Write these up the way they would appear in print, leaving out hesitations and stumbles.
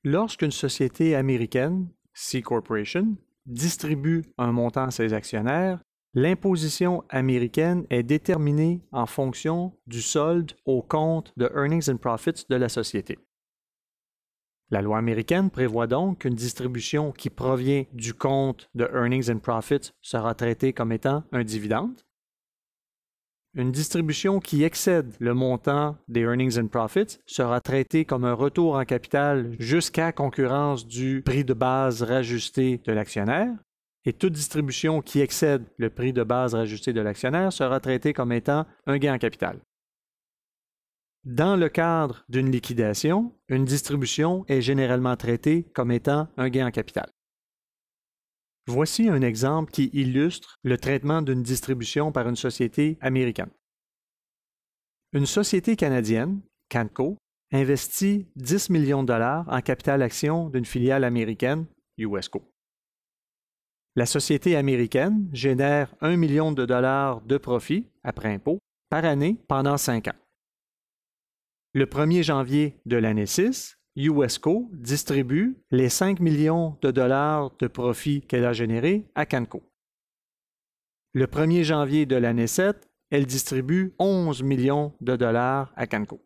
Lorsqu'une société américaine, C Corporation, distribue un montant à ses actionnaires, l'imposition américaine est déterminée en fonction du solde au compte de Earnings and Profits de la société. La loi américaine prévoit donc qu'une distribution qui provient du compte de Earnings and Profits sera traitée comme étant un dividende. Une distribution qui excède le montant des Earnings and Profits sera traitée comme un retour en capital jusqu'à concurrence du prix de base rajusté de l'actionnaire. Et toute distribution qui excède le prix de base rajusté de l'actionnaire sera traitée comme étant un gain en capital. Dans le cadre d'une liquidation, une distribution est généralement traitée comme étant un gain en capital. Voici un exemple qui illustre le traitement d'une distribution par une société américaine. Une société canadienne, Canco, investit 10 millions de dollars en capital action d'une filiale américaine, USCO. La société américaine génère 1 million de dollars de profit, après impôt, par année pendant 5 ans. Le 1er janvier de l'année 6, USCO distribue les 5 millions de dollars de profit qu'elle a générés à Canco. Le 1er janvier de l'année 7, elle distribue 11 millions de dollars à Canco.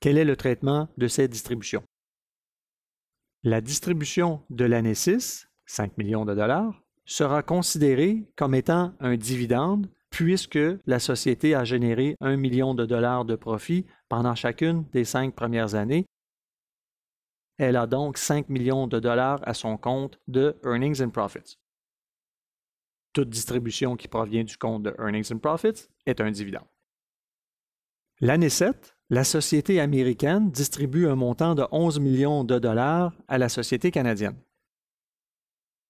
Quel est le traitement de ces distributions? La distribution de l'année 6, 5 millions de dollars, sera considérée comme étant un dividende puisque la société a généré 1 million de dollars de profit pendant chacune des 5 premières années. Elle a donc 5 millions de dollars à son compte de Earnings and Profits. Toute distribution qui provient du compte de Earnings and Profits est un dividende. L'année 7, la société américaine distribue un montant de 11 millions de dollars à la société canadienne.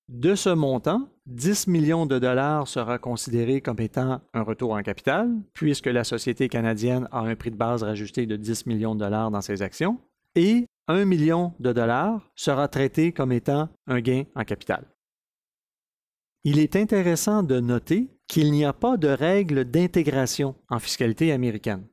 De ce montant, 10 millions de dollars sera considéré comme étant un retour en capital, puisque la société canadienne a un prix de base rajusté de 10 millions de dollars dans ses actions, et 1 million de dollars sera traité comme étant un gain en capital. Il est intéressant de noter qu'il n'y a pas de règle d'intégration en fiscalité américaine.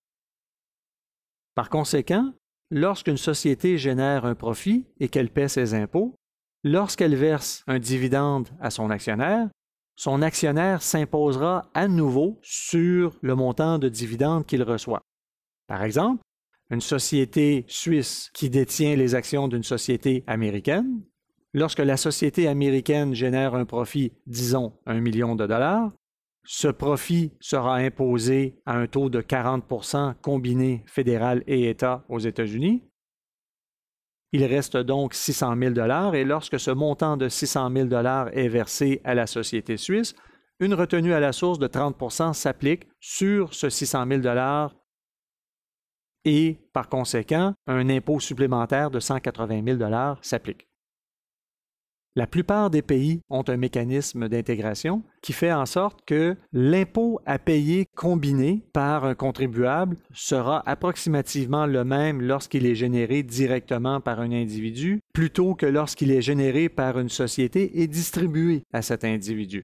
Par conséquent, lorsqu'une société génère un profit et qu'elle paie ses impôts, lorsqu'elle verse un dividende à son actionnaire s'imposera à nouveau sur le montant de dividende qu'il reçoit. Par exemple, une société suisse qui détient les actions d'une société américaine, lorsque la société américaine génère un profit, disons, 1 million de dollars, ce profit sera imposé à un taux de 40% combiné fédéral et État aux États-Unis. Il reste donc 600 000 $ et lorsque ce montant de 600 000 $ est versé à la société suisse, une retenue à la source de 30% s'applique sur ce 600 000 $ et, par conséquent, un impôt supplémentaire de 180 000 $ s'applique. La plupart des pays ont un mécanisme d'intégration qui fait en sorte que l'impôt à payer combiné par un contribuable sera approximativement le même lorsqu'il est généré directement par un individu plutôt que lorsqu'il est généré par une société et distribué à cet individu.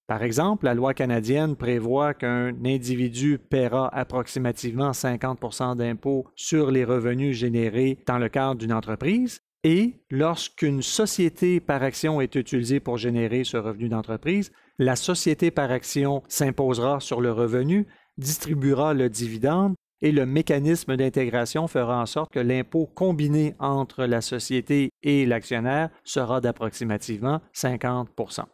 Par exemple, la loi canadienne prévoit qu'un individu paiera approximativement 50% d'impôt sur les revenus générés dans le cadre d'une entreprise. Et lorsqu'une société par action est utilisée pour générer ce revenu d'entreprise, la société par action s'imposera sur le revenu, distribuera le dividende et le mécanisme d'intégration fera en sorte que l'impôt combiné entre la société et l'actionnaire sera d'approximativement 50%.